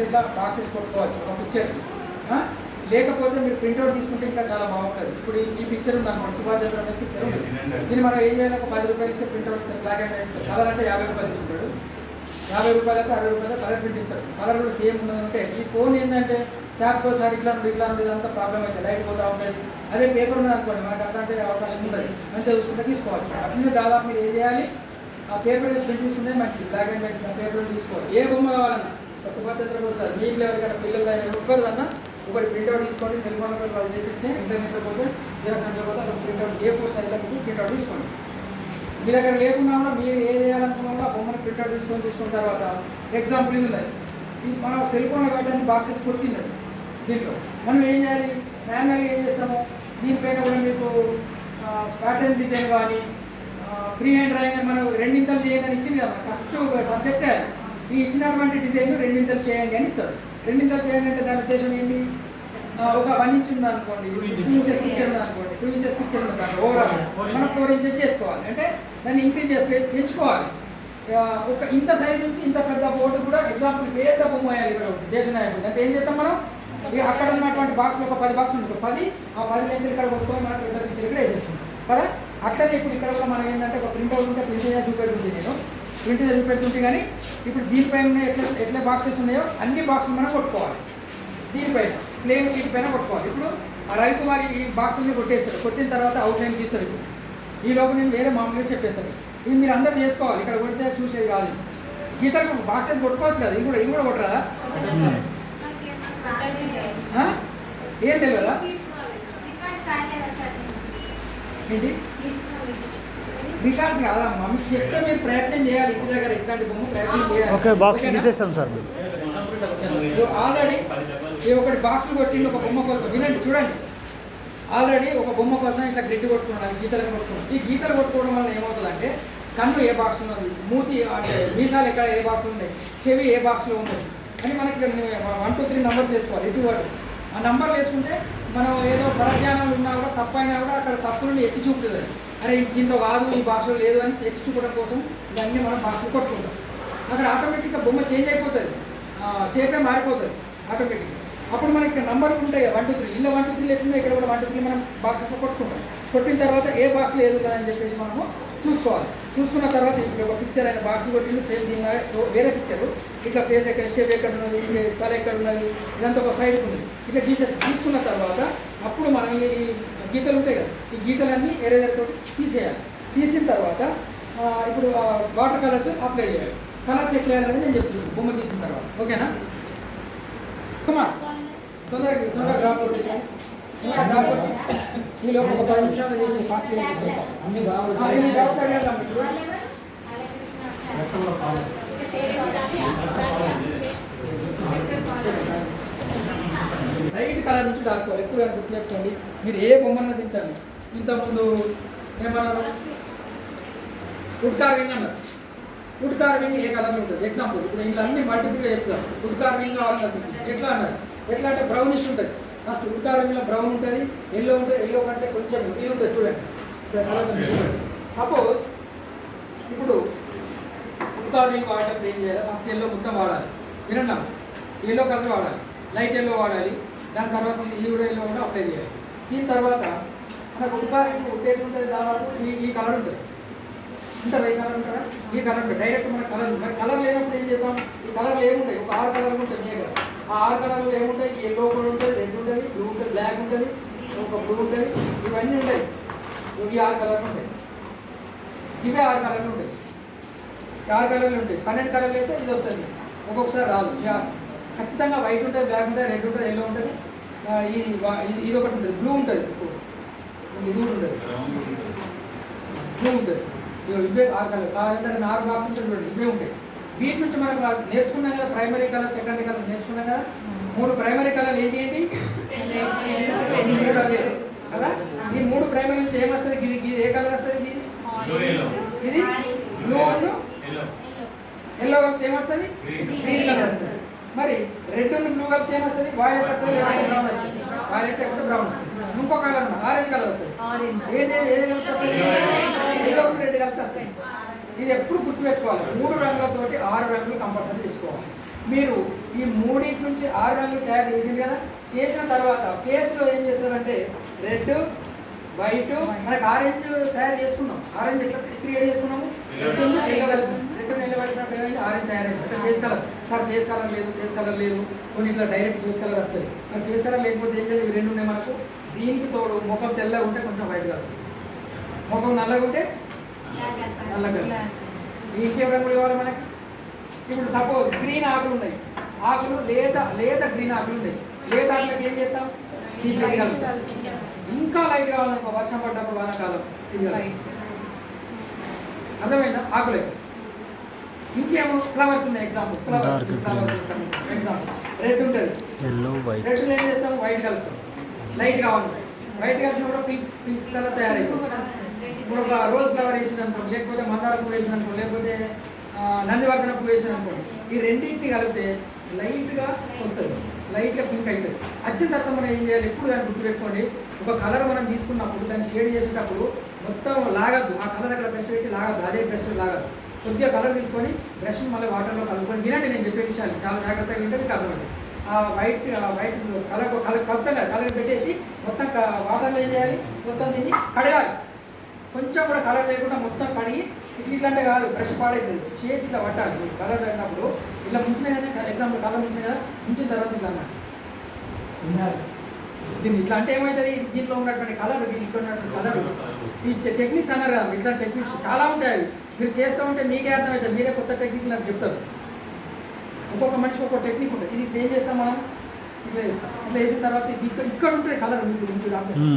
ఇట్లా బాక్సెస్ కొట్టుకోవచ్చు ఒక పిక్చర్. లేకపోతే మీరు ప్రింట్అవుట్ తీసుకుంటే ఇంకా చాలా బాగుంటుంది. ఇప్పుడు ఈ పిక్చర్ ఉంది అనుకోండి, సుభాష్ చంద్ర అనే పిక్చర్ ఉంది. దీన్ని మనం ఏం చేయాలి, ఒక 10 రూపాయలు ఇస్తే ప్రింట్అవుట్ ఇస్తారు, బ్లాక్ అండ్ వైట్ ఇస్తారు. కలర్ అంటే 50 రూపాయలు ఇస్తుంటాడు, 50 రూపాయలు అయితే 60 రూపాయలు కలర్ ప్రింట్ ఇస్తాడు. కలర్ కూడా సేమ్ ఉన్నదంటే ఈ ఫోన్ ఏంటంటే ట్యాప్తో సార్ ఇట్లా ఇదంతా ప్రాబ్లం అయితే లైట్ పోతూ ఉంటుంది. అదే పేపర్ ఉన్నది అనుకోండి, మనకు అట్లాంటి అవకాశం ఉంటుంది, మంచిగా చూసుకుంటే తీసుకోవచ్చు. అట్లనే దాదాపు మీరు ఏం చేయాలి, ఆ పేపర్ ప్రింట్ తీసుకుంటే మంచిది, బ్లాక్ అండ్ వైట్ పేపర్ తీసుకోవాలి. ఏ బొమ్మ కావాలన్నా సుభాష్ చంద్రబోస్ సార్ మీకు ఎవరికైనా పిల్లలు అయినా ఒక్కరిదన్నా ఒకటి ప్రింట్అవుట్ తీసుకోండి, సెల్ ఫోన్లో వాళ్ళు చేసేస్తే ఇంటర్నెట్లో పోతే జిరాక్స్ సెంటర్లో పోతే అక్కడ ప్రింట్అవుట్ ఏ4 సైజ్లో ప్రింట్అవుట్ తీసుకోండి. మీ దగ్గర లేకున్నా కూడా మీరు ఏది చేయాలనుకున్నా ఆ బొమ్మను ప్రింట్అవుట్ తీసుకున్న తర్వాత ఎగ్జాంపుల్ ఇది ఉన్నాయి, మనం సెల్ ఫోన్లో పెట్టడానికి బాక్సెస్ కొట్టింది. దీంట్లో మనం ఏం చేయాలి, మాన్యువల్గా ఏం చేస్తాము, దీనిపైన కూడా మీకు ప్యాటర్న్ డిజైన్ కానీ ఫ్రీ హ్యాండ్ డ్రాయింగ్ మనం రెండింతలు చేయండి అని ఇచ్చింది కదా. ఫస్ట్ సబ్జెక్టే ఈ ఇచ్చినటువంటి డిజైన్ రెండింతలు చేయండి అని ఇస్తారు. రెండింతలు చేయండి అంటే దాని ఉద్దేశం ఏంటి, ఒక 1 ఇంచ్ ఉంది అనుకోండి, 2 ఇంచెస్ పిక్చర్ ఉంది అనుకోండి, 2 ఇంచెస్ పిక్చర్ ఉంది దాంట్లో ఓవరాల్ మనం 4 ఇంచెస్ చేసుకోవాలి. అంటే దాన్ని ఇంక్రీజ్ పెంచుకోవాలి. ఒక ఇంత సైజ్ నుంచి ఇంత పెద్ద బోర్డు కూడా ఎగ్జాంపుల్ పేద బొమ్మ వేయాలి. ఇక్కడ దేశ నాయకుడు అంటే ఏం చేస్తాం మనం, అక్కడ ఉన్నటువంటి బాక్స్లో ఒక 10 బాక్స్ ఉంటుంది, 10 లెంత్ ఇక్కడ కొట్టుకొని మనం పెద్ద పిక్చర్ ఇక్కడ వేసేస్తున్నాం కదా. అట్లనే ఇప్పుడు ఇక్కడ కూడా మనం ఏంటంటే ఒక ప్రింట్అవుట్ ఉంటే ప్రింట్ చూపెడుతుంది, నేను ప్రింట్ చూపెడుతుంది. కానీ ఇప్పుడు దీనిపైన ఎట్లా బాక్సెస్ ఉన్నాయో అన్ని బాక్సులు మనం కొట్టుకోవాలి. దీనిపైన ప్లేన్ షీట్ పైన కొట్టుకోవాలి. ఇప్పుడు ఆ రవికుమార్ ఈ బాక్సుల్ని కొట్టేస్తారు, కొట్టిన తర్వాత అవుట్లైన్ తీస్తారు. ఇప్పుడు ఈ లోపు నేను వేరే మామూలుగా చెప్పేస్తాను, ఇది మీరు అందరూ చేసుకోవాలి. ఇక్కడ కొడితే చూసేది కాదు, గీతకు బాక్సెస్ కొట్టుకోవచ్చు కదా. ఇది కూడా కొట్టరా, ఏం తెలియదా ఏంటి రికార్డ్స్ కాదమ్మా, మీకు చెప్తే మీరు ప్రయత్నం చేయాలి. ఇంటి దగ్గర ఇట్లాంటి బొమ్మ ప్రయత్నం చేయాలి. ఆల్రెడీ ఒకటి బాక్స్లు కొట్టింది ఒక బొమ్మ కోసం, వినండి చూడండి. ఆల్రెడీ ఒక బొమ్మ కోసం ఇట్లా గ్రిడ్ కొట్టుకున్నాను, గీతలు కొట్టుకున్నాను. ఈ గీతలు కొట్టుకోవడం వల్ల ఏమవుతుందంటే కన్ను ఏ బాక్స్లో ఉంది, మూతి అంటే మీసాలు ఎక్కడ ఏ బాక్స్లో ఉన్నాయి, చెవి ఏ బాక్స్లో ఉంది అని మనకి 1 2 3 నెంబర్స్ వేసుకోవాలి. ఇటువంటి ఆ నెంబర్ వేసుకుంటే మనం ఏదో పరజ్ఞానం ఉన్నా కూడా తప్పైనా కూడా అక్కడ తప్పులను ఎత్తి చూపుతుంది. అరే దీంట్లో కాదు, ఈ బాక్స్లో లేదు అని ఎత్తి చూపడం కోసం ఇవన్నీ మనం బాక్స్లో కొట్టుకుంటాం. అక్కడ ఆటోమేటిక్గా బొమ్మ చేంజ్ అయిపోతుంది, షేపే మారిపోతుంది ఆటోమేటిక్గా. అప్పుడు మనకి నంబర్ ఉంటాయి 1 2 3, ఇలా 1 2 3 లేకుండా ఇక్కడ కూడా 1 2 3 మనం బాక్సెస్లో కొట్టుకుంటాం. కొట్టిన తర్వాత ఏ బాక్స్లో ఏది ఉందని చెప్పేసి మనము చూసుకోవాలి. చూసుకున్న తర్వాత ఇప్పుడు ఒక పిక్చర్ అయిన బాక్స్లు కొట్టిండు, సేమ్ దీనిగా వేరే పిక్చరు ఇట్లా ఫేస్ ఎక్కడ, షేప్ ఎక్కడ ఉన్నది, తల ఎక్కడ ఉన్నది, ఇదంతా ఒక సైడ్కి ఉంది. ఇట్లా తీసుకున్న తర్వాత అప్పుడు మనం ఈ గీతలు ఉంటాయి కదా, ఈ గీతలన్నీ ఎరేజర్ తోటి తీసేయాలి. తీసిన తర్వాత ఇప్పుడు వాటర్ కలర్స్ అప్లై చేయాలి. కలర్స్ ఎట్లా వేయాలనేది నేను చెప్తున్నాను బొమ్మ తీసిన తర్వాత, ఓకేనా. తొందరగా డ్రాప్ కొట్టేసాను. ఈ లోపు ఒక 10 నిమిషాలు చేసి ఫాస్ట్ లైట్ కలర్ నుంచి డార్క్ కలర్ ఎక్కువ గుర్తుపెట్టుకోండి. మీరు ఏ బొమ్మను దించండి. ఇంతకుముందు ఏమన్నారు, వుడ్ కార్వింగ్ అన్నారు. వుడ్ కార్వింగ్ ఏ కలర్ ఉంటుంది, ఎగ్జాంపుల్ ఇప్పుడు ఇంట్లో అన్ని మల్టిపుల్గా చెప్తారు. వుడ్ కార్వింగ్ కావాలన్నారు, ఎట్లా అన్నారు, ఎట్లా అంటే బ్రౌనిష్ ఉంటుంది. ఫస్ట్ వుడ్ కార్వింగ్లో బ్రౌన్ ఉంటుంది, ఎల్లో ఉంటుంది. ఎల్లో కంటే కొంచెం ఇది ఉంటుంది చూడండి. సపోజ్ ఇప్పుడు వుడ్ కార్వింగ్ వాడేటప్పుడు ఏం చేయాలి, ఫస్ట్ ఎల్లో మొత్తం వాడాలి. వినండి, ఎల్లో కలర్ వాడాలి, లైట్ ఎల్లో వాడాలి. దాని తర్వాత ఈ కూడా ఎల్లో కూడా అప్లై చేయాలి. దీని తర్వాత మనకు వుడ్ కార్వింగ్ ఉట్టేది ఉంటుంది, దాదాపు ఈ కలర్ ఉంటుంది. ఉంటుందా ఈ కలర్ ఉంటుందా, ఈ కలర్ ఉంటుంది డైరెక్ట్ మన కలర్. మరి కలర్ లేనప్పుడు ఏం చేద్దాం, ఈ కలర్లు ఏముంటాయి, ఒక 6 కలర్లు ఉంటాయి కదా. ఆ 6 కలర్లు ఏముంటాయి, ఈ ఎల్లో కూడా ఉంటుంది, రెడ్ ఉంటుంది, బ్లూ ఉంటుంది, బ్లాక్ ఉంటుంది, ఒక బ్లూ ఉంటుంది, ఇవన్నీ ఉంటాయి. ఈ 6 కలర్లు ఉంటాయి, ఇవే 6 కలర్లు ఉంటాయి. 6 కలర్లు ఉంటాయి. 12 కలర్లు అయితే ఇది వస్తుంది, ఒక్కొక్కసారి రాదు. ఖచ్చితంగా వైట్ ఉంటుంది, బ్లాక్ ఉంటుంది, రెడ్ ఉంటుంది, ఎల్లో ఉంటుంది, ఇది ఒకటి ఉంటుంది, బ్లూ ఉంటుంది, ఇది కూడా ఉంటుంది, బ్లూ ఉంటుంది. ఇవే 6 కలర్ 4 బాక్స్ ఉంటుంది చూడండి, ఇవే ఉంటాయి. వీటి నుంచి మనం నేర్చుకున్నాం కదా, ప్రైమరీ కలర్, సెకండరీ కలర్ నేర్చుకున్నాం కదా. 3 ప్రైమరీ కలర్లు ఏంటి కదా. ఈ 3 ప్రైమరీ నుంచి ఏమొస్తుంది, ఇది ఏ కలర్ వస్తుంది, ఇది బ్లూ అను ఎల్లో కలిపితే ఏమొస్తుంది, గ్రీన్ కలర్ వస్తుంది. మరి రెడ్ బ్లూ కలిపితే ఏమొస్తుంది, వైలెట్ వస్తుంది, లేకపోతే బ్రౌన్ వస్తుంది. వైలెట్ లేకపోతే బ్రౌన్ వస్తుంది. ఇంకో కలర్ ఆరెంజ్ కలర్ వస్తుంది. ఏది కలిపి వస్తుంది, ఎల్లో రెడ్ కలిపి వస్తాయి. ఇది ఎప్పుడు గుర్తుపెట్టుకోవాలి. 3 రంగులతోటి 6 రంగులు కంపల్సరీ తీసుకోవాలి. మీరు ఈ మూడింటి నుంచి 6 రంగులు తయారు చేసింది కదా. చేసిన తర్వాత ఫేస్లో ఏం చేస్తారంటే రెడ్, వైట్, మనకి ఆరెంజ్ తయారు చేసుకున్నాం. ఆరెంజ్ ఎట్లా క్రియేట్ చేసుకున్నాము? రెడ్ నిలబడినప్పుడు ఏమైంది? ఆరెంజ్ తయారైంది. అంటే face colour. Sir face colour లేదు, ఫేస్ కలర్ లేదు, కొన్ని ఇట్లా డైరెక్ట్ ఫేస్ కలర్ వస్తుంది. మరి ఫేస్ కలర్ లేకపోతే ఏం చేయాలి? ఇవి రెండు ఉన్నాయి మనకు. దీనికి తోడు ముఖం తెల్లగా ఉంటే కొంచెం వైట్ కలర్, ముఖం నల్లగా ఉంటే నల్లగా. ఇంకేం రంగులు కావాలి మనకి? ఇప్పుడు సపోజ్ గ్రీన్ ఆకులు ఉన్నాయి, ఆకులు లేత గ్రీన్ ఆకులు ఉన్నాయి. లేత ఆకులకి ఏం చేస్తాం? దీంట్లో కలుపుతాం. ఇంకా లైట్ కావాలనుకో, వర్షం పడ్డప్పుడు వానాకాలం అర్థమైందా? ఆకులే. ఇంకేమో ఫ్లవర్స్ ఉన్నాయి. ఎగ్జాంపుల్ ఫ్లవర్స్ ఎగ్జాంపుల్ రెడ్ ఉంటుంది. రెడ్ ఏం చేస్తాం? వైట్ కలుపుతాం. లైట్ కావాలి, వైట్ కలిపినప్పుడు పింక్ కలర్ తయారైంది. ఇప్పుడు ఒక రోజ్ ఫ్లవర్ వేసింది అనుకోండి, లేకపోతే మందార పువ్వు వేసింది అనుకోండి, లేకపోతే నందివర్ధన పువ్వు వేసింది అనుకోండి, ఈ రెండింటిని కలిపితే లైట్గా వస్తుంది, లైట్గా పింక్ అవుతుంది. వచ్చిన తర్వాత మనం ఏం చేయాలి? ఎప్పుడు దాన్ని గుర్తుపెట్టుకోండి, ఒక కలర్ మనం తీసుకున్నప్పుడు దాన్ని షేడ్ చేసేటప్పుడు మొత్తం లాగద్దు. ఆ కలర్ అక్కడ బ్రష్ పెట్టి లాగద్దు, అదే బ్రష్ లాగద్దు. కొద్దిగా కలర్ తీసుకొని బ్రష్ మళ్ళీ వాటర్లో కలుపుకొని వినండి. నేను చెప్పే విషయాలు చాలా జాగ్రత్తగా వింటే మీకు అర్థమండి. ఆ వైట్ కలర్ కలుపుతాం కదా, కలర్ పెట్టేసి మొత్తం వాటర్లో ఏం చేయాలి? మొత్తం దీన్ని కడగాలి. కొంచెం కూడా కలర్ లేకుండా మొత్తం కడిగి ఇట్లంటే కాదు, బ్రష్ పాడైతుంది, చేతి ఇట్లా పట్టాలి. కలర్ అయినప్పుడు ఇట్లా ముంచిన కానీ, ఎగ్జాంపుల్ కలర్ ముంచిన కదా, ముంచిన తర్వాత ఇట్లా అన్నమాట ఉండాలి. దీన్ని ఇట్లా అంటే ఏమవుతుంది? దీంట్లో ఉన్నటువంటి కలర్, దీంట్లో ఉన్నటువంటి కలర్, ఈ టెక్నిక్స్ అన్నారు కదా, ఇట్లా టెక్నిక్స్ చాలా ఉంటాయి. అవి మీరు చేస్తూ ఉంటే మీకే అర్థమవుతుంది. మీరే కొత్త టెక్నిక్ నాకు చెప్తారు. ఒక్కొక్క మనిషికి ఒక్కొక్క టెక్నిక్ ఉంటుంది. ఇది ఏం చేస్తాం మనం? ఇట్లా చేస్తాం. ఇట్లా వేసిన తర్వాత ఇక్కడ ఉంటుంది కలర్, మీకు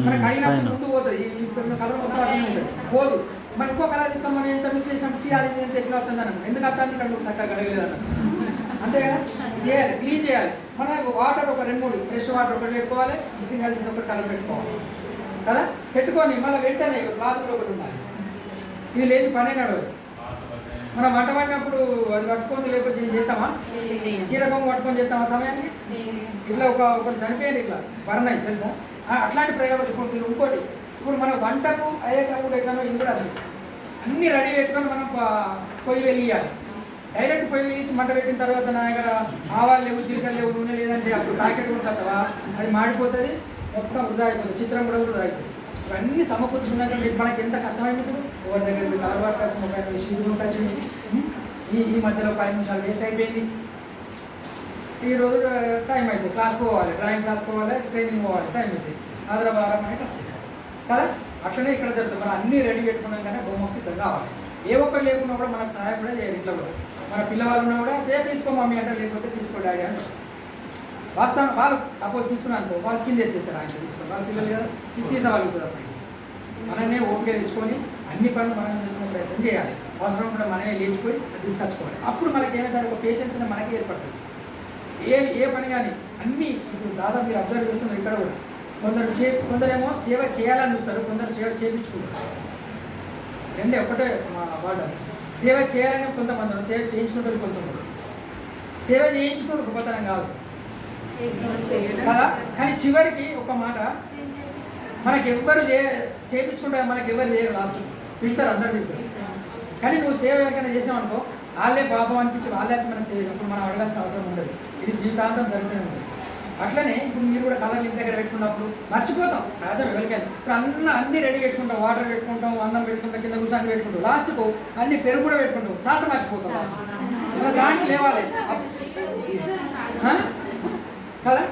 మనకి కడిగినప్పుడు ముందు పోతుంది. ఇక్కడ కలర్ మొత్తం అట్లనే ఉంటుంది, పోదు. మరి ఇంకో కలర్ తీసుకొని మనం ఎంత మిక్స్ చేసినప్పుడు చేయాలి, ఎంత ఎట్లా వస్తుంది అన్నమాట. ఎందుకు వస్తుంది? ఇక్కడ చక్కగా కడగలేదు అన్నమాట. అంతే కదా, చేయాలి, క్లీన్ చేయాలి. మనకు వాటర్ ఒక 2-3 ఫ్రెష్ వాటర్ ఒకటి పెట్టుకోవాలి, మిక్సింగ్ కలిసిన ఒకటి కలర్ పెట్టుకోవాలి కదా. పెట్టుకొని మళ్ళీ వెంటనే క్లాత్ కూడా ఒకటి ఉండాలి. ఇది లేదు పనే నడవదు. మనం వంట పడినప్పుడు అది పట్టుకొని లేకపోతే చేస్తామా? చీరకం పట్టుకొని చేస్తామా సమయానికి? ఇట్లా ఒకరు చనిపోయారు, ఇట్లా బర్న్ తెలుసా? అట్లాంటి ప్రయోగాలు ఇంకోటి. ఇప్పుడు మనం వంటకు అయ్యేటప్పుడు ఎట్లానో ఇది కూడా అది అన్నీ రెడీ పెట్టుకొని మనం పొయ్యి వెలియాలి. డైరెక్ట్ పొయ్యి వెలిగించి మంట పెట్టిన తర్వాత నా దగ్గర ఆవాలు లేవు, జీలకర్ర లేవు, నూనె లేదంటే అప్పుడు ప్యాకెట్ కూడా కదా, అది మాడిపోతుంది, మొత్తం వృధా అయిపోతుంది, చిత్రం కూడా వృధా అయిపోతుంది. ఇవన్నీ సమకూర్చుకున్నాక మనకి ఎంత కష్టమైంది. ఇప్పుడు ఎవరి దగ్గర కలవాటు మొబైల్ వేసి ఈ మధ్యలో 10 నిమిషాలు వేస్ట్ అయిపోయింది. ఈరోజు టైం అవుతుంది, క్లాస్ పోవాలి, డ్రాయింగ్ క్లాస్ పోవాలి, ట్రైనింగ్ పోవాలి, టైం అవుతుంది, ఆదరవారం అనేది వచ్చింది కదా. అట్లనే ఇక్కడ జరుగుతుంది. మనం అన్నీ రెడీ పెట్టుకున్నాం కానీ బొమ్మకు సిద్ధం కావాలి. ఏ ఒక్కరు లేకున్నా కూడా మనకు సహాయం కూడా చేయాలి. ఇంట్లో కూడా మన పిల్లవాళ్ళు ఉన్నా కూడా తీసుకో మమ్మీ అంటే, లేకపోతే తీసుకో డాడీ అంటారు. వాస్తవం వాళ్ళు సపోజ్ తీసుకున్నాను, వాళ్ళు కింద ఎత్తిస్తారు, ఆయన తీసుకొని వాళ్ళ పిల్లలు కదా తీసేసేవాళ్ళు. అప్పటికి మనమే ఓపిక తెచ్చుకొని అన్ని పనులు మనం చేసుకునే ప్రయత్నం చేయాలి. అవసరం కూడా మనమే లేచిపోయి తీసుకొచ్చుకోవాలి. అప్పుడు మనకి ఏమైనా ఒక పేషెన్స్ అనేది మనకి ఏర్పడుతుంది. ఏ పని కానీ అన్నీ ఇప్పుడు దాదాపు మీరు అబ్జర్వ్ చేస్తున్నారు. ఇక్కడ కూడా కొందరేమో సేవ చేయాలని చూస్తారు, కొందరు సేవ చేయించుకుంటారు. రెండే ఒకటే మా వాడు. సేవ చేయాలని కొంతమంది, సేవ చేయించుకుంటారు కొంతమంది. సేవ చేయించుకుంటారు గొప్పతనం కాదు కదా. కానీ చివరికి ఒక మాట, మనకి ఎవ్వరు చేయించుకుంటారు, మనకి ఎవరు చేయరు, లాస్ట్ తిడతారు, అందరు తిడతారు. కానీ నువ్వు సేవ ఎవరికైనా చేసినావు అనుకో, వాళ్ళే పాపం అనిపించి వాళ్ళే వచ్చి మనకు సేవ చేసినప్పుడు మనం అడగాల్సిన అవసరం ఉండదు. ఇది జీవితాంతం జరుగుతూనే ఉంటుంది. అట్లనే ఇప్పుడు మీరు కూడా కలర్లు ఇంటి దగ్గర పెట్టుకున్నప్పుడు మర్చిపోతాం, సహజం ఎవరికైనా. ఇప్పుడు అన్నీ రెడీ పెట్టుకుంటాం, వాటర్ పెట్టుకుంటాం, అన్నం పెట్టుకుంటాం, కింద కూర్చొని పెట్టుకుంటాం, లాస్ట్కు అన్ని పెరుగు కూడా పెట్టుకుంటాం, సాల్ట్ మర్చిపోతాం. దానికి లేవాలి కదా,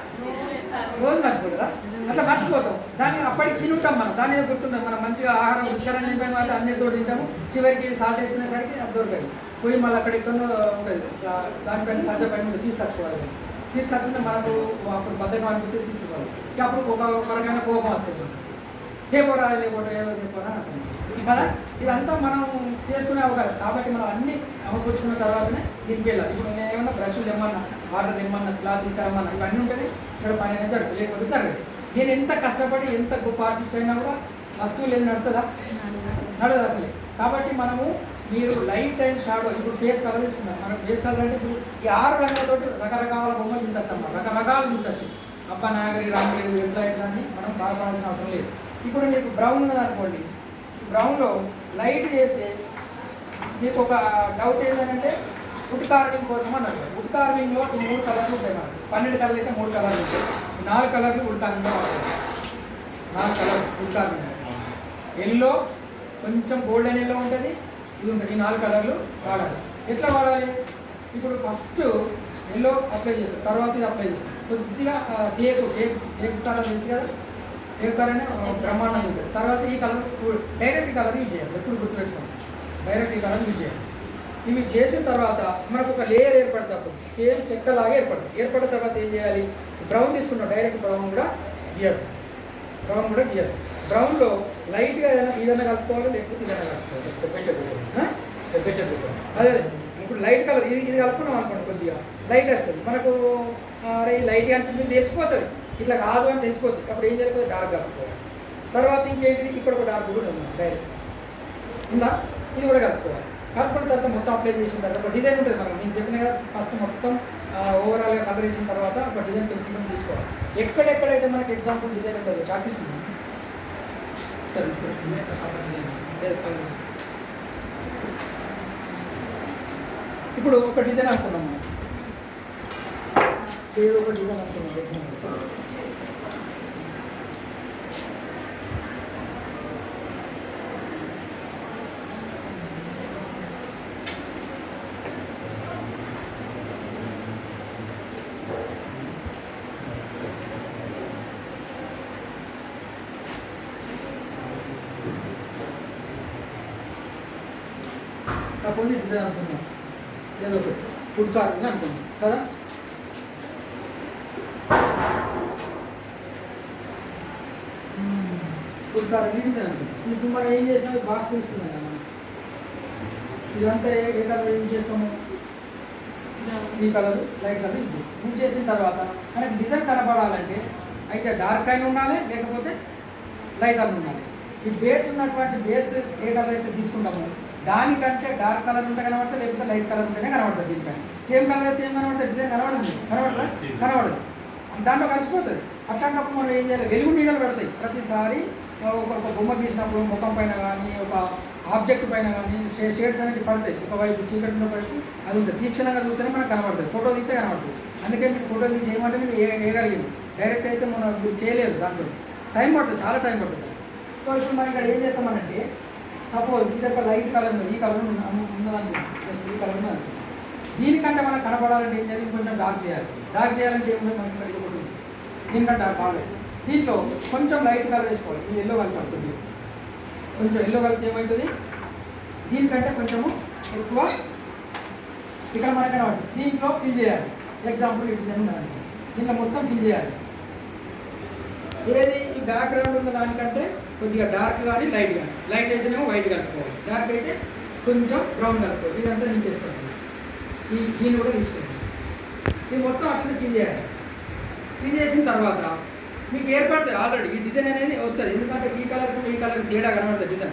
రోజు మర్చిపోతారా? అట్లా మర్చిపోతాం. దాన్ని అప్పటికి తింటాం, మనం దాని మీద గుర్తుంటాం. మనం మంచిగా ఆహారం రుచికరంగా తింటాం కాబట్టి అన్నిటితో తింటాము. చివరికి సాల్ట్ వేసుకునేసరికి అది దొరకదు, పోయి మళ్ళీ అక్కడ ఎక్కడో ఉంటుంది, దానిపైన సజ్జ పైన తీసుకొచ్చుకోవాలి. తీసుకొచ్చుకుంటే మనకు అప్పుడు బద్దకం అనిపిస్తే తీసుకోవాలి. అప్పుడు ఒక రకమైన కోపం వస్తుంది, తేపోరా లేకపోతే ఏదో తేపోరా అంటున్నాం కదా. ఇదంతా మనం చేసుకునే అవకాశం. కాబట్టి మనం అన్నీ సమకూర్చుకున్న తర్వాతనే దీనికి వెళ్ళాలి. ఇప్పుడు నేను ఏమన్నా బ్రష్లు తెమ్మన్నా, వాటర్ తెమ్మన్నా, క్లాత్ తీసుకురమ్మన్నా, ఇవన్నీ ఉంటుంది. ఇక్కడ పని అనేది జరుగుతుంది, లేకపోతే జరగదు. నేను ఎంత కష్టపడి ఎంత గొప్ప ఆర్టిస్ట్ అయినా కూడా వస్తువులు ఏం నడుతుందా? నడదు అసలే. కాబట్టి మనము మీరు లైట్ అండ్ షాడో, ఇప్పుడు ఫేస్ కలర్ తీసుకున్నాం. మనం ఫేస్ కలర్ అంటే ఇప్పుడు ఈ 6 రంగులతోటి రకరకాల బొమ్మలు దించచ్చు అమ్మ, రకరకాలు దించచ్చు. అప్ప నాగరి రంగు లేదు, ఎట్లా అని మనం బాధపడాల్సిన అవసరం లేదు. ఇప్పుడు మీకు బ్రౌన్ ఉన్నది అనుకోండి, బ్రౌన్లో లైట్ చేస్తే మీకు ఒక డౌట్ ఏంటంటే వుడ్ కార్వింగ్ కోసం అన్నారు. వుడ్ కార్వింగ్లో ఈ 3 కలర్లు ఉంటాయి మనకు. 12 కలర్లు అయితే 3 కలర్లు ఉంటాయి. ఈ 4 కలర్లు వుడ్ కార్వింగ్లో వాడతారు. 4 కలర్లు వుడ్ కార్వింగ్. ఎల్లో, కొంచెం గోల్డెన్ ఎల్లో ఉంటుంది, ఇది ఉంటుంది. ఈ 4 కలర్లు వాడాలి. ఎట్లా వాడాలి? ఇప్పుడు ఫస్ట్ ఎల్లో అప్లై చేస్తాం, తర్వాత ఇది అప్లై చేస్తాం. కొద్దిగా టేక్ కలర్ తెలుసు కదా, టేక్ కలర్ అనే బ్రహ్మాండంగా ఉంటుంది. తర్వాత ఈ కలర్ డైరెక్ట్ కలర్ యూజ్ చేయాలి. ఎప్పుడు గుర్తుపెట్టుకోండి, డైరెక్ట్ ఈ కలర్ యూజ్ చేయాలి. ఇవి చేసిన తర్వాత మనకు ఒక లేయర్ ఏర్పడుతుంది. అప్పుడు సేమ్ చెక్కలాగా ఏర్పడుతుంది. ఏర్పడిన తర్వాత ఏం చేయాలి? బ్రౌన్ తీసుకుంటాం, డైరెక్ట్ బ్రౌన్ కూడా గీయదు. బ్రౌన్లో లైట్గా ఏదైనా కలుపుకోవాలి, లేకపోతే ఏదైనా కలుపుకోవాలి. స్టెప్ అదే ఇప్పుడు లైట్ కలర్ ఇది కలుపుకున్నాం అనుకోండి, కొద్దిగా లైట్ వస్తుంది మనకు. అరే లైట్ అనిపించింది తెలిసిపోతుంది, ఇట్లా కాదు అని తెలిసిపోతుంది. అప్పుడు ఏం జరుగుతుంది? డార్క్ కలుపుకోవాలి. తర్వాత ఇంకేంటిది? ఇక్కడ ఒక డార్క్ కూడా ఉంది డైరెక్ట్ ఉందా, ఇది కూడా కలుపుకోవాలి. కలుపుకున్న తర్వాత మొత్తం అప్లై చేసిన తర్వాత ఒక డిజైన్ ఉంటుంది మనం. నేను చెప్పిన కదా, ఫస్ట్ మొత్తం ఓవరాల్గా కలర్ చేసిన తర్వాత ఒక డిజైన్ పెన్సిల్ తీసుకోవాలి. ఎక్కడెక్కడైతే మనకి ఎగ్జాంపుల్ డిజైన్ ఉంటుందో చాపిస్తుంది సరే. ఇప్పుడు ఒక డిజైన్ అనుకున్నాము, ఏదో ఒక డిజైన్ అనుకున్నాం. సపోజ్ డిజైన్ అనుకున్నాం, ఏదో ఒకటి వుడ్ కార్వింగ్ అనుకున్నాం కదా. వుడ్ కార్వింగ్ డిజైన్ అనుకున్నాం. ఇప్పుడు మనం ఏం చేసినాం? బాక్స్ తీసుకున్నాం కదా మనం. ఇదంతా ఏ కలర్ యూజ్ చేస్తాము? ఈ కలర్, లైట్ కలర్ యూజ్ చేసిన తర్వాత మనకి డిజైన్ కనపడాలంటే అయితే డార్క్ అయినా ఉండాలి, లేకపోతే లైట్ అయినా ఉండాలి. ఈ బేస్ ఉన్నటువంటి బేస్ ఏ కలర్ అయితే తీసుకుంటామో దానికంటే డార్క్ కలర్ ఉంటే కనబడుతుంది, లేకపోతే లైట్ కలర్ ఉంటేనే కనబడుతుంది. దీనిపైన సేమ్ కలర్ అయితే ఏం కనబడుతుంది? డిజైన్ కనబడదు, దాంట్లో కలిసిపోతుంది. అట్లాంటప్పుడు మనం ఏం చేయాలి? వెలుగు నీడలు పెడతాయి ప్రతిసారి. ఒక బొమ్మ గీసినప్పుడు ముఖం పైన కానీ, ఒక ఆబ్జెక్ట్ పైన కానీ షేడ్స్ అనేవి పడతాయి. ఒకవైపు చీకటిలో పడి అది ఉంటుంది. తీక్షణంగా చూస్తేనే మనకు కనబడుతుంది, ఫోటో తీస్తే కనబడుతుంది. అందుకే మీకు ఫోటో తీసి ఏమంటే మీరు వేయగలిగింది. డైరెక్ట్ అయితే మనం చేయలేదు, దాంట్లో టైం పడుతుంది, చాలా టైం పడుతుంది. సో ఇప్పుడు మనం ఇక్కడ ఏం చేస్తామనంటే, సపోజ్ ఇది ఒక లైట్ కలర్ ఉంది, ఈ కలర్ ఉన్నదనుకుంటుంది, జస్ట్ ఈ కలర్ ఉన్నది. దీనికంటే మనకు కనపడాలంటే ఏం చేయాలి? కొంచెం డార్క్ చేయాలి. డార్క్ చేయాలంటే ఏముంది? మనకి ఇక్కడ ఒకటి ఉంది, దీనికంటే డార్క్ కావాలి. దీంట్లో కొంచెం లైట్ కలర్ వేసుకోవాలి. ఇది ఎల్లో కలుపుతుంది, కొంచెం ఎల్లో కలిపితే ఏమవుతుంది? దీనికంటే కొంచెము ఎక్కువ ఇక్కడ మనకు కనబడుతుంది. దీంట్లో ఫిల్ చేయాలి. ఎగ్జాంపుల్ ఈ డిజైన్ ఉన్నది, దీంట్లో మొత్తం ఫిల్ చేయాలి. ఏది ఈ బ్యాక్గ్రౌండ్ ఉన్న దానికంటే కొద్దిగా డార్క్ కానీ లైట్ కానీ. లైట్ అయితేనేమో వైట్ కలుపుకోవాలి, డార్క్ అయితే కొంచెం బ్రౌన్ కలుపుకోవాలి. ఇదంతా నింపేస్తాను. దీన్ని కూడా తీసుకోండి. ఇది మొత్తం అట్లా ఫిల్ చేయాలి. ఫిల్ చేసిన తర్వాత మీకు ఏర్పడుతుంది ఆల్రెడీ ఈ డిజైన్ అనేది వస్తుంది. ఎందుకంటే ఈ కలర్కు ఈ కలర్ తేడా కనబడుతుంది.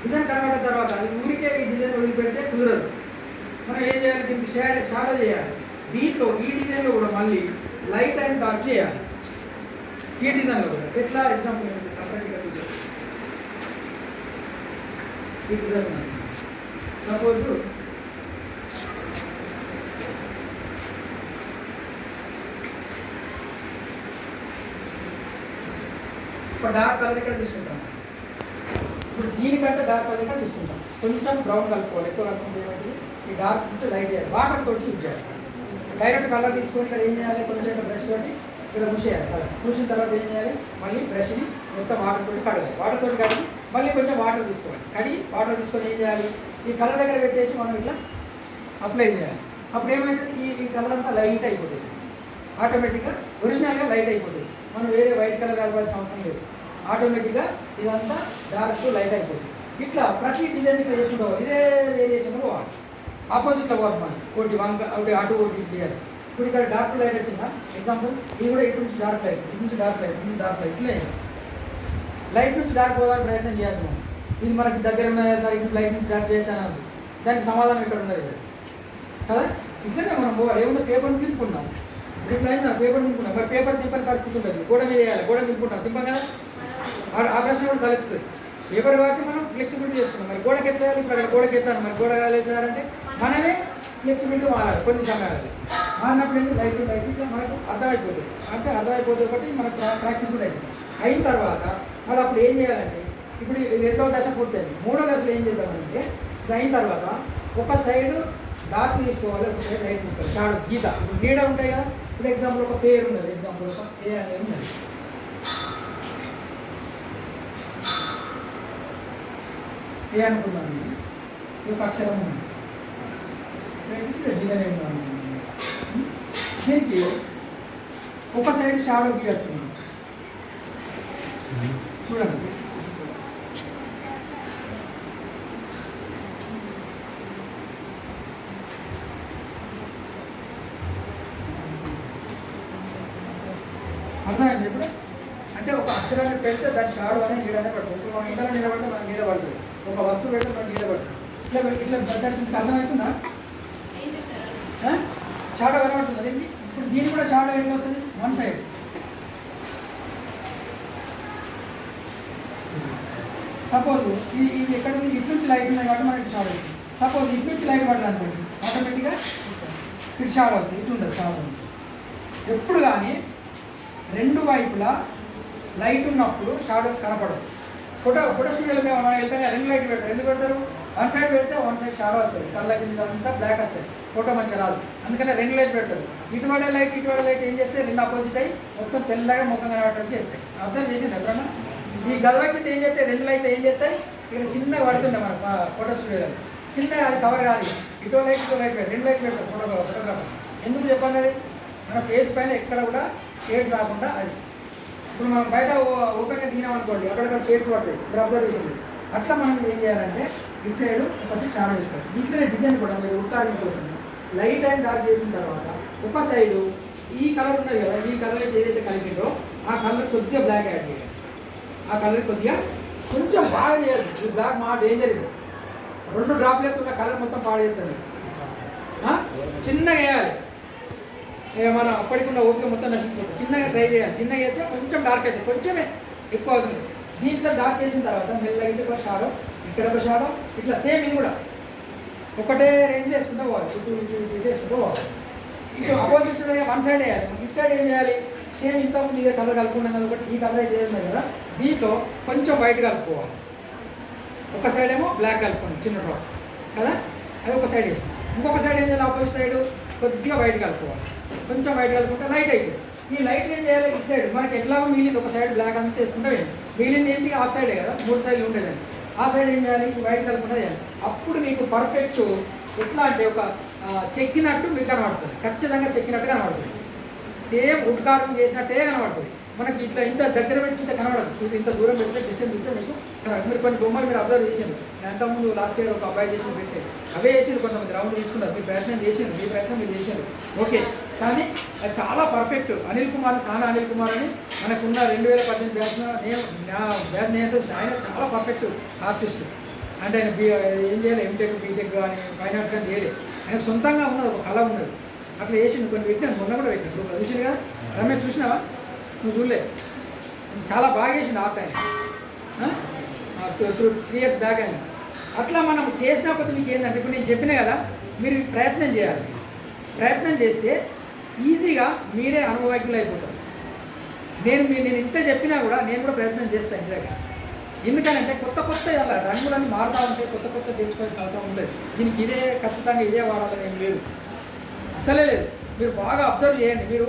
డిజైన్ కనబడిన తర్వాత అది ఊరికే ఈ డిజైన్ వదిలిపెడితే కుదరదు. మనం ఏం చేయాలి? దీనికి షాడో చేయాలి. దీంట్లో ఈ డిజైన్లో కూడా మళ్ళీ లైట్ అండ్ డార్క్ చేయాలి. ఈ డిజైన్లో కూడా ఎట్లా? ఎగ్జాంపుల్ సపరేట్గా ఈ డిజైన్ సపోజ్ ఒక డార్క్ కలర్ ఇక్కడ తీసుకుంటాం. ఇప్పుడు దీనికంటే డార్క్ కలర్ ఇక్కడ తీసుకుంటాం. కొంచెం బ్రౌన్ కలుపుకోవాలి, ఎక్కువ కలుపుకుంటే ఏమైంది? ఈ డార్క్ కొంచెం లైట్ చేయాలి. వాటర్ తోటి యూజ్ చేయాలి. డైరెక్ట్ కలర్ తీసుకొని ఇక్కడ ఏం చేయాలి? కొంచెం బ్రష్ తోటి ఇక్కడ పూసేయాలి. కలర్ పూసిన తర్వాత ఏం చేయాలి? మళ్ళీ బ్రష్ని మొత్తం వాటర్ తోటి కడగాలి. వాటర్ తోటి కడిగి మళ్ళీ కొంచెం వాటర్ తీసుకోవాలి. కడిగి వాటర్ తీసుకొని ఏం చేయాలి? ఈ కలర్ దగ్గర పెట్టేసి మనం ఇట్లా అప్లై చేయాలి. అప్పుడు ఏమవుతుంది? ఈ కలర్ అంతా లైట్ అయిపోతుంది. ఆటోమేటిక్గా ఒరిజినల్గా లైట్ అయిపోతుంది. మనం వేరే వైట్ కలర్ కలపాల్సిన అవసరం లేదు. ఆటోమేటిక్గా ఇదంతా డార్క్ లైట్ అయిపోతుంది. ఇట్లా ప్రతి డిజైన్ ఇట్లా చేసుకుంటాం. ఇదే వేరియేషన్లో పోవాలి. ఆపోజిట్లో పోవాలి. మనం ఒకటి వంక ఒకటి అటు ఒకటి చేయాలి. ఇప్పుడు ఇక్కడ డార్క్ లైట్ వచ్చిందా? ఎగ్జాంపుల్ ఇది కూడా ఇటు నుంచి డార్క్ లైట్, ఇటు నుంచి డార్క్ లైట్, ఇటు డార్క్ లైట్. ఇట్లే లైట్ నుంచి డార్క్ పోదానికి ప్రయత్నం చేయాలి మనం. ఇది మనకి దగ్గర ఉన్నాయా సార్, ఇటు లైట్ నుంచి డార్క్ చేయొచ్చు అన్నది దానికి సమాధానం ఇక్కడ ఉన్నది కదా. ఇట్లనే మనం పోవాలి. ఏమన్నా పేపర్ని తిప్పుకున్నాం, ఇట్లా అయిందా? పేపర్ తిప్పుకున్నాం. మరి పేపర్ తిప్పని పరిస్థితి ఉంటుంది. గోడ మీద వేయాలి, గోడ తిప్పుకుంటాం, తిప్పాం కదా. ఆకాశం కూడా తలెత్తుతుంది. పేపర్ కాబట్టి మనం ఫ్లెక్సిబిలిటీ చేసుకున్నాం. మరి గోడకి ఎట్లా వేయాలి? ఇప్పుడు అక్కడ గోడకి ఎత్తాను, మరి గోడ వేసారంటే మనమే ఫ్లెక్సిబిలిటీ మారాలి కొన్ని సమయాలు. మారినప్పుడు ఏంటి లైట్ ఇట్లా మనకు అర్థమైపోతుంది. అంటే అర్థమైపోతుంది కాబట్టి మనకు ప్రాక్టీస్ కూడా అవుతుంది. అయిన తర్వాత మరి అప్పుడు ఏం చేయాలంటే ఇప్పుడు రెండవ దశ పూర్తయింది. మూడో దశలో ఏం చేద్దామంటే ఇది అయిన తర్వాత ఒక సైడ్ డార్క్ తీసుకోవాలి, ఒక సైడ్ లైట్ తీసుకోవాలి. షాడోస్ గీత ఇప్పుడు నీడ ఉంటాయి కదా. ఇప్పుడు ఎగ్జాంపుల్ ఒక పేరు ఉన్నది, ఎగ్జాంపుల్ ఒక ఏ అనేది ఉన్నది. ఏ అనుకున్నాను, ఒక అక్షరం ఉంది, డిజైన్ ఏమన్నా దీనికి ఒక సైడ్ షాడో గీయచ్చు. చూడండి అర్థమైంది. ఇప్పుడు అంటే ఒక అక్షరాన్ని పెడితే దాని షాడో అనేది నీడనే పడుతుంది. ఇప్పుడు మనం ఇంట్లో నిలబడితే మనకు నీడ పడుతుంది, ఒక వస్తువు పెడితే మనకు నీడ పడుతుంది. ఇట్లా దానికి అర్థమవుతుందా? షాడో కనబడుతుంది దీనికి. ఇప్పుడు దీనికి కూడా షాడో ఏం వస్తుంది, వన్ సైడ్. సపోజ్ ఇది ఎక్కడ ఇటు నుంచి లైట్ ఉన్నాయి కాబట్టి మనకి షాడో అవుతుంది. సపోజ్ ఇటు నుంచి లైట్ పడదు అనుకోండి, ఆటోమేటిక్గా ఇటు షాడో అవుతుంది, ఇటు ఉండదు షాడో. ఎప్పుడు కానీ రెండు వైపులా లైట్ ఉన్నప్పుడు షాడోస్ కనపడదు. ఫోటో స్టూడియోలో మేము మనం వెళ్తాం రెండు లైట్లు పెడతారు. ఎందుకు పెడతారు? వన్ సైడ్ పెడితే వన్ సైడ్ షాడో వస్తుంది, కళ్ళ కింద అంతా బ్లాక్ వస్తుంది, ఫోటో మంచిగా రాదు. అందుకని రెండు లైట్ పెడతారు. ఇటువాడే లైట్ ఏం చేస్తే రెండు ఆపోజిట్ అయ్యి మొత్తం తెల్లగా ముఖం కనబడేటట్టు చేస్తాయి. అర్థం చేసింది ఎప్పుడన్నా? ఈ గదవ కింద ఏం చేస్తాయి, రెండు లైట్లు ఏం చేస్తాయి, ఇక్కడ చిన్నగా పడుతుండే మన ఫోటో స్టూడియోలో చిన్నగా, అది కవర్ కాదు. ఇటో లైట్ పెడతారు, రెండు లైట్లు పెడతారు ఫోటోగ్రాఫర్. ఎందుకు చెప్పండి? అది మన ఫేస్ పైన ఎక్కడ కూడా షేడ్స్ రాకుండా. అది ఇప్పుడు మనం బయట ఓపెన్గా దిగినాం అనుకోండి, అక్కడక్కడ షేడ్స్ పడతాయి. ఇప్పుడు అబ్జర్వ్ చేసింది. అట్లా మనం ఏం చేయాలంటే ఇటు సైడ్ ఒకటి షాడో వేసుకోవాలి. దీంట్లోనే డిజైన్ కూడా మీరు ఉత్తారం కోసం లైట్ అండ్ డార్క్ చేసిన తర్వాత ఒక సైడు ఈ కలర్ ఉన్నది కదా, ఈ కలర్ అయితే ఏదైతే కలిపిందో ఆ కలర్ కొద్దిగా బ్లాక్ యాడ్ చేయాలి. ఆ కలర్ కొద్దిగా కొంచెం బాగా చేయాలి. ఈ బ్లాక్ మా డేంజర్ ఇది. రెండు డ్రాప్లు ఎత్తున్న కలర్ మొత్తం పాడు చేస్తుంది. చిన్నగా వేయాలి. మనం అప్పటికున్న ఓపిక మొత్తం నశించిపోతుంది. చిన్నగా ట్రై చేయాలి. చిన్నగా అయితే కొంచెం డార్క్ అవుతుంది, కొంచెమే ఎక్కువ అవుతుంది. దీంట్లో డార్క్ చేసిన తర్వాత మెల్లగా ఇటు ఒక షాడో, ఇక్కడ ఒక షాడో, ఇట్లా సేమ్ ఇది కూడా ఒకటే రేంజ్ వేసుకుంటూ పోవాలి. ఇటు ఇటు ఇటు వేసుకుంటూ పోవాలి. ఇటు అపోజిట్ వన్ సైడ్ వేయాలి. ఇటు సైడ్ ఏం చేయాలి? సేమ్ ఇంతకుముందు ఇదే కలర్ కలుపుకున్నాం కదా, ఒకటి ఈ కలర్ అయితే చేస్తున్నాయి కదా, దీంట్లో కొంచెం వైట్ కలుపుకోవాలి. ఒక సైడ్ ఏమో బ్లాక్ కలుపుకోండి, చిన్న డ్రాప్ కదా, అది ఒక సైడ్ వేసాం. ఇంకొక సైడ్ ఏం చేయాలి? ఆపోజిట్ సైడ్ కొద్దిగా వైట్ కలుపుకోవాలి. కొంచెం వైట్ కలుపుకుంటే లైట్ అవుతుంది. ఈ లైట్ ఏం చేయాలి? ఇటు సైడ్ మనకి ఎట్లాగో మిగిలింది ఒక సైడ్ బ్లాక్ అంతా వేసుకుంటే మిగిలింది ఏంటి? హాఫ్ సైడే కదా, మూడు సైడ్లు ఉండేదండి. ఆ సైడ్ ఏం చేయాలి? వైట్ కలుపుకుంటే చేయాలి. అప్పుడు మీకు పర్ఫెక్ట్ ఎట్లా అంటే ఒక చెక్కినట్టు మీకు కనబడుతుంది. ఖచ్చితంగా చెక్కినట్టు కనబడుతుంది. సేమ్ వుడ్ కార్వింగ్ చేసినట్టే కనబడుతుంది. మనకి ఇట్లా ఇంత దగ్గర పెట్టుకుంటే కనబడదు. ఇది ఇంత దూరం పెడితే డిస్టెన్స్ ఉంటే మీకు కనబడదు. మీరు కొన్ని బొమ్మలు మీరు అబ్జర్వ్ చేసారు. అంతకుముందు లాస్ట్ ఇయర్ ఒక అబ్బాయి చేసిన పెట్టే అవే చేసారు. కొంతమంది రౌండ్ తీసుకున్నారు. మీరు ప్రయత్నం చేసారు, మీ ప్రయత్నం మీరు చేశారు, ఓకే. కానీ అది చాలా పర్ఫెక్ట్. అనిల్ కుమార్, సానా అనిల్ కుమార్ అని మనకున్న 2018 బ్యాచ్లో నా బ్యాచ్ నేత, ఆయన చాలా పర్ఫెక్ట్ ఆర్టిస్ట్. అంటే ఆయన ఏం చేయాలి, ఎంటెక్ బీటెక్ కానీ ఫైన్ ఆర్ట్స్ కానీ చేయలేదు. ఆయన సొంతంగా ఉన్నది, ఒక కళ ఉన్నది. అట్లా చేసిండు. కొన్ని పెట్టినాను, మొన్న కూడా పెట్టినాను. ఇప్పుడు చూసారు కదా రమేష్, చూసినావా? నువ్వు చూడలే. చాలా బాగా చేసిండు ఆర్ట్ ఆయన, 3 years బ్యాక్ ఆయన. అట్లా మనం చేసిన కొద్ది మీకు ఏంటంటే ఇప్పుడు నేను చెప్పినా కదా, మీరు ప్రయత్నం చేయాలి. ప్రయత్నం చేస్తే ఈజీగా మీరే అనుభవజ్ఞులు అయిపోతారు. నేను ఇంత చెప్పినా కూడా నేను కూడా ప్రయత్నం చేస్తాను ఇందాక. ఎందుకనంటే కొత్త అలా రంగులన్నీ మారుతూ ఉంటాయి, కొత్త తెచ్చుకొని అవుతూ ఉంటుంది. దీనికి ఇదే ఖచ్చితంగా ఇదే వాడాలని ఏం లేదు, అసలే లేదు. మీరు బాగా అబ్జర్వ్ చేయండి. మీరు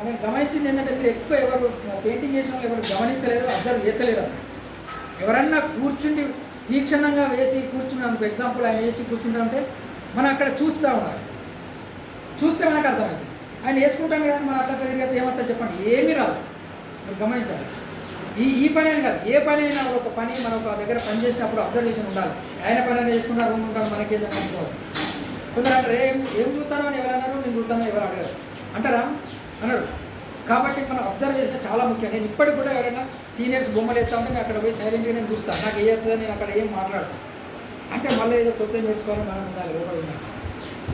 నేను గమనించింది ఏంటంటే మీరు ఎక్కువ ఎవరు పెయింటింగ్ చేసిన వాళ్ళు ఎవరు గమనిస్తలేరు, అబ్జర్వ్ చేస్తలేరు. అసలు ఎవరన్నా కూర్చుండి తీక్షణంగా వేసి కూర్చున్నాను, ఎగ్జాంపుల్ ఆయన వేసి కూర్చుంటే మనం అక్కడ చూస్తూ ఉండాలి. చూస్తే మనకు అర్థమైంది. ఆయన వేసుకుంటాం కదా, మనం అట్లా పెరిగితే ఏమంతా చెప్పండి, ఏమీ రాదు. మీరు గమనించాలి. ఈ పని అని కాదు, ఏ పని అయినా ఒక పని మనం ఒక దగ్గర పని చేసినప్పుడు అబ్జర్వేషన్ ఉండాలి. ఆయన పని అనేది చేసుకుంటారు, రూమ్ ఉంటారు, మనకేదైనా అనుకోవాలి. కొందరు అంటారు ఏం చూస్తారో అని ఎవరు అన్నారు, నేను చూస్తాను ఎవరు అడగారు అంటారా? అన్నాడు. కాబట్టి మనం అబ్జర్వేషన్ చాలా ముఖ్యం. నేను ఇప్పటికి కూడా ఎవరైనా సీనియర్స్ బొమ్మలు వేస్తా ఉంటే నేను అక్కడ పోయి సైలెంట్గా నేను చూస్తాను. నాకు ఏదో నేను అక్కడ ఏం మాట్లాడతాను అంటే మళ్ళీ ఏదో కొత్త నేర్చుకోవాలి, మనం ఉండాలి, లోపల ఉండాలి.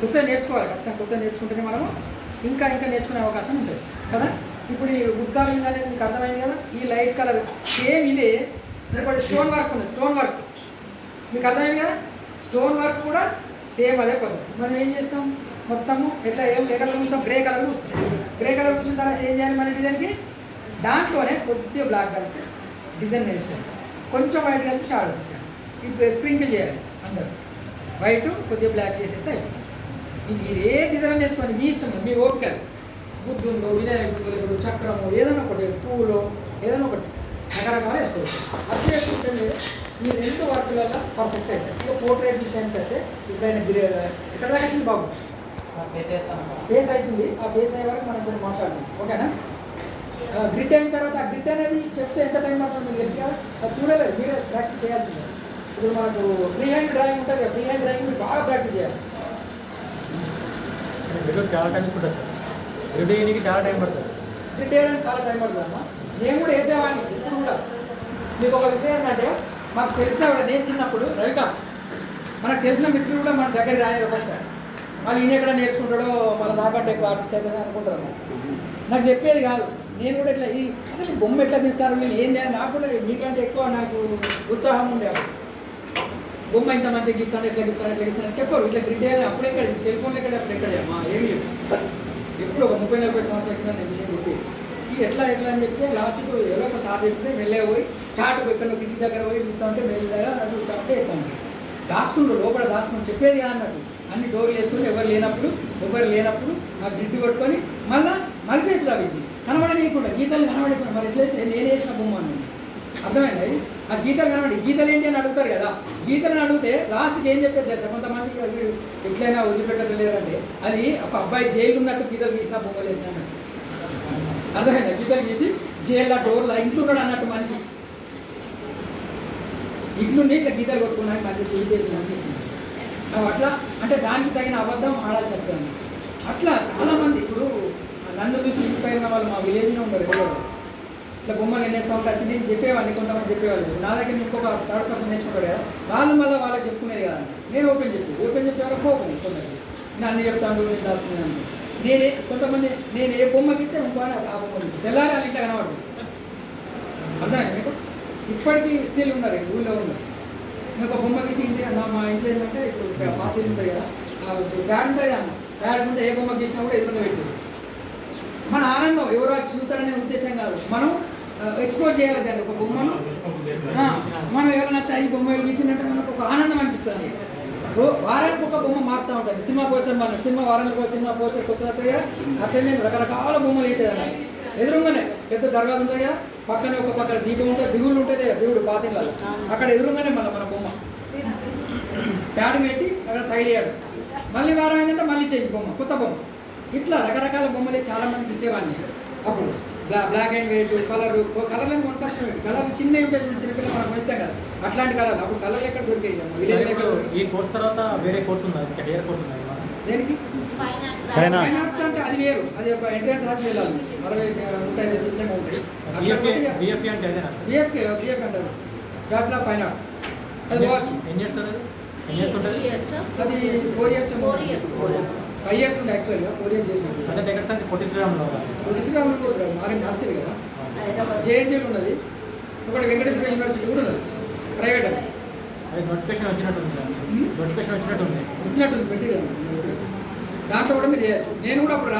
కొత్త నేర్చుకోవాలి, ఖచ్చితంగా కొత్త నేర్చుకుంటేనే మనము ఇంకా నేర్చుకునే అవకాశం ఉంటుంది కదా. ఇప్పుడు ఈ వుడ్ కార్వింగ్ అనేది మీకు అర్థమైంది కదా. ఈ లైట్ కలర్ సేమ్ ఇదే, ఇంకోటి స్టోన్ వర్క్ ఉంది. స్టోన్ వర్క్ మీకు అర్థమైంది కదా. స్టోన్ వర్క్ కూడా సేమ్ అదే పద్ధతి. మనం ఏం చేస్తాం, మొత్తము ఎట్లా ఏ కలర్ చూస్తాం, గ్రే కలర్ చూస్తాం. గ్రే కలర్ చూసిన తర్వాత ఏం చేయాలి మన డిజైన్కి, దాంట్లోనే కొద్దిగా బ్లాక్ కలిపి డిజైన్ వేసుకోండి, కొంచెం వైట్ కలిపి షాడోస్ ఇచ్చాను. ఇప్పుడు స్ప్రింకిల్ చేయాలి అందరూ, వైట్ కొద్దిగా బ్లాక్ చేసేస్తే అయిపోతుంది. మీరు ఏ డిజైన్ చేసుకోండి, మీ ఇష్టం, మీ ఓపిక. బుద్ధుందో, వినాయకుడు, చక్రము, ఏదైనా ఒకటి, పువ్వులో ఏదైనా ఒకటి రకరకాలు వేసుకోవచ్చు. అది చేసుకుంటే ఈ రెండు వర్కులలో పర్ఫెక్ట్ అవుతాయి. ఇక పోర్ట్రేట్ విషయానికి అయితే ఇప్పుడైనా ఎక్కడ దాకా వచ్చింది బాబు, బేస్ అవుతుంది. ఆ బేస్ అయ్యే వరకు మనం ఇప్పుడు మాట్లాడుతుంది, ఓకేనా. గ్రిడ్ అయిన తర్వాత ఆ గ్రిడ్ అనేది చెప్తే ఎంత టైం పడుతుంది మీకు తెలుసు కదా, అది చూడలేదు, మీరే ప్రాక్టీస్ చేయాల్సిందే. ఇప్పుడు మనకు ఫ్రీ హ్యాండ్ డ్రాయింగ్ ఉంటుంది కదా, ఫ్రీ హ్యాండ్ డ్రాయింగ్ మీరు బాగా ప్రాక్టీస్ చేయాలి. చాలా టైం తీసుకుంటుంది సార్, గ్రిడ్ వేయడానికి చాలా టైం పడుతుంది. గ్రిడ్ వేయడానికి చాలా టైం పడుతుంది అమ్మా. నేను కూడా వేసేవాడిని ఇప్పుడు కూడా. మీకు ఒక విషయం ఏంటంటే, మాకు తెలిసిన కూడా నేను చిన్నప్పుడు రవిక మనకు తెలిసిన మిత్రులు కూడా మన దగ్గర రాని ఒకసారి వాళ్ళు ఈయన ఎక్కడ నేర్చుకుంటాడో మన నాకంటే ఎక్కువ ఆర్టిస్ట్ అవుతుంది అనుకుంటారు. నాకు చెప్పేది కాదు, నేను కూడా ఇట్లా ఈ అసలు ఈ బొమ్మ ఎట్లా తీస్తారు వీళ్ళు ఏం చేయాలి, నాకు కూడా మీకంటే ఎక్కువ నాకు ఉత్సాహం ఉండేవాడు. బొమ్మ ఇంత మంచిగా గీస్తాను, ఎట్లా గీస్తాను చెప్పరు. ఇట్లా గ్రిడ్ వేయాలి, అప్పుడు ఎక్కడ సెల్ ఫోన్లు ఎక్కడ అప్పుడు ఎక్కడ మా ఏమి లేవు. ఎప్పుడు ఒక 30-40 సంవత్సరాల కింద నేను విషయం చెప్పి ఎట్లా అని చెప్తే లాస్ట్కు ఎవరో ఒక సార్ చెప్తే మెల్లగా పోయి చాటు ఎక్కడ కిటి దగ్గర పోయి చూస్తూ ఉంటే మెల్లగా చూస్తూ ఉంటే ఎత్తాను దాచుకుంటారు, లోపల దాచుకుని చెప్పేది అన్నట్టు అన్ని డోర్లు వేసుకొని ఎవరు లేనప్పుడు ఆ గ్రిడ్ కొట్టుకొని మళ్ళీ మలిపేసి రావి కనబడలేకుండా గీతలు కనబడకుండా. మరి ఎట్లయితే నేను వేసిన బొమ్మ అన్నది అర్థమైంది. ఆ గీతలు కనబడి గీతలు ఏంటి అని అడుగుతారు కదా, గీతలను అడిగితే లాస్ట్కి ఏం చెప్పేది తెలుసా, కొంతమంది వీడు ఎట్లయినా వదిలిపెట్టలేదంటే అది ఒక అబ్బాయి జైలు ఉన్నట్టు గీతలు గీసిన బొమ్మలు వేసిన అన్నట్టు అర్థమైందా. గీతలు గీసి జైల్లో డోర్లో ఇంట్లో ఉన్నాడు అన్నట్టు మనిషి, ఇంట్లోనే ఇట్లా గీతలు కొట్టుకున్నాను మంచి చూపించేసి అట్లా అంటే దానికి తగిన అబద్ధం ఆడాల్సి వస్తుంది. అట్లా చాలామంది ఇప్పుడు నన్ను చూసి ఇన్స్పైర్ అయిన వాళ్ళు మా విలేజ్లో ఉన్నారు. ఎవరో ఇట్లా బొమ్మలు ఎన్నేస్తూ ఉంటే వచ్చి నేను చెప్పేవాడిని, కొంతమంది చెప్పేవాళ్ళు. నా దగ్గర ఇంకొక థర్డ్ పర్సన్ నేర్చుకుంటారు కదా, వాళ్ళు మళ్ళీ వాళ్ళకి చెప్పుకునేది కదా. నేను ఓపెన్ చెప్పేవారు కోపం కొందరికి, నేను అన్ని చెప్తాను నేను దాచుకునేదాన్ని. కొంతమంది నేను ఏ బొమ్మ గీస్తే ఇంకో ఆ బొమ్మ గీస్తే తెల్లారి వాళ్ళు ఇట్లా కనబడుతుంది. అర్థమైంది మీకు. ఇప్పటికీ స్టిల్ ఉన్నారు, ఊళ్ళో ఉన్నారు. నేను ఒక బొమ్మ గీసి ఇంటి మా ఇంట్లో ఏంటంటే ఇప్పుడు పాసీలు ఉంటుంది కదా, బ్యాడ్ ఉంటుంది అమ్మ, బ్యాడ్ ఉంటే ఏ బొమ్మ గీసినా కూడా ఎదురుగా పెట్టింది. మన ఆనందం ఎవరో చూస్తారనే ఉద్దేశం కాదు, మనం ఎక్స్పోజ్ చేయాలి సార్. ఒక బొమ్మను మనం ఎవరైనా ఈ బొమ్మ గీసిందంటే మనకు ఒక ఆనందం అనిపిస్తుంది. వారానికి ఒక బొమ్మ మారుతూ ఉంటుంది. సినిమా పోస్టర్ మనం సినిమా వారానికి ఒక సినిమా పోస్టర్ కొత్త కదా, అట్లనే నేను రకరకాల బొమ్మలు వేసేదాన్ని. ఎదురుగానే పెద్ద దర్వాజ ఉంటుంది కదా, పక్కనే ఒక పక్కన దీపం ఉంటుంది, దిగుళ్ళు ఉంటుంది కదా, దేవుడు పాతిళ్ళలో అక్కడ ఎదురుగానే మన బొమ్మ ప్యాడ్ పెట్టి అక్కడ తగిలేయాడు. మళ్ళీ వారం ఏంటంటే మళ్ళీ చేయి బొమ్మ, కొత్త బొమ్మ. ఇట్లా రకరకాల బొమ్మలే చాలా మందికి ఇచ్చేవాడిని. అప్పుడు బ్లాక్ అండ్ వైట్ కలర్లను కొనుక్కొస్తాం. కలర్ చిన్నవి ఉంటాయి, చిన్నపిల్లలు మనం వెళ్తాం కదా, అట్లాంటి కలర్. అప్పుడు కలర్లు ఎక్కడ దొరికాయి. ఈ కోర్స్ తర్వాత వేరే కోర్స్ ఉంది, హెయిర్ కోర్స్ ఉంది. దేనికి? ఫైన్ ఆర్ట్స్ అంటే అది వేరు, అది ఒక ఎంట్రన్స్ రాసి వెళ్ళాలి. 60-150 సీట్లేమో ఉంటాయి. బిఎఫ్ఏ అంటే అదేనా? బిఎఫ్కే అంటారు, బ్యాచులర్ ఆఫ్ ఫైన్ ఆర్ట్స్. అది పోవచ్చు. ఎన్ని ఇయర్స్ సార్? ఎన్ని ఇయర్స్ ఉంటుంది? అది 4 years 5 years ఉంది యాక్చువల్గా, 4 years చేసినప్పుడు. అంటే ఎక్కడ సార్? పొట్టి శ్రీరాములు మారే నచ్చదు కదా, జేఎన్టీలు ఉన్నది, ఒకటి వెంకటేశ్వర యూనివర్సిటీ కూడా ఉన్నది, ప్రైవేట్. అది నోటిఫికేషన్ వచ్చినట్టుంది, పెట్టి దాంట్లో కూడా మీరు చేయొచ్చు. నేను కూడా అప్పుడు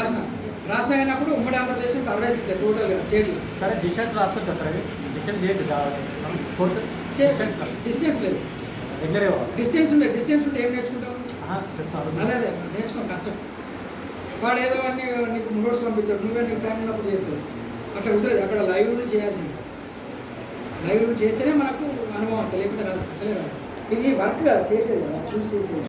రాసిన అయినప్పుడు ఉమ్మడి ఆంధ్రప్రదేశ్ 60 సీట్లు టోటల్ స్టేట్లు. సరే డిస్టెన్స్ రాసుకోవచ్చు సార్, అది డిస్టెన్స్ చేయొచ్చు కోర్సు. డిస్టెన్స్ లేదు, డిస్టెన్స్ ఉంటే ఏం నేర్చుకుంటాం? అదే నేర్చుకోం, కష్టం. వాడు ఏదో అన్ని నీకు నోట్స్ పంపిస్తాడు, నువ్వే నీకు టైం ఉన్నప్పుడు చేస్తాడు. అట్లా కుదరదు. అక్కడ లైవ్ రూల్ చేయాల్సింది. లైవ్ రూల్ చేస్తేనే మనకు అనుభవం అంత, లేకపోతే అసలే రాదు. ఇది వర్క్ కదా చేసేది కదా, చూసి చేసేది.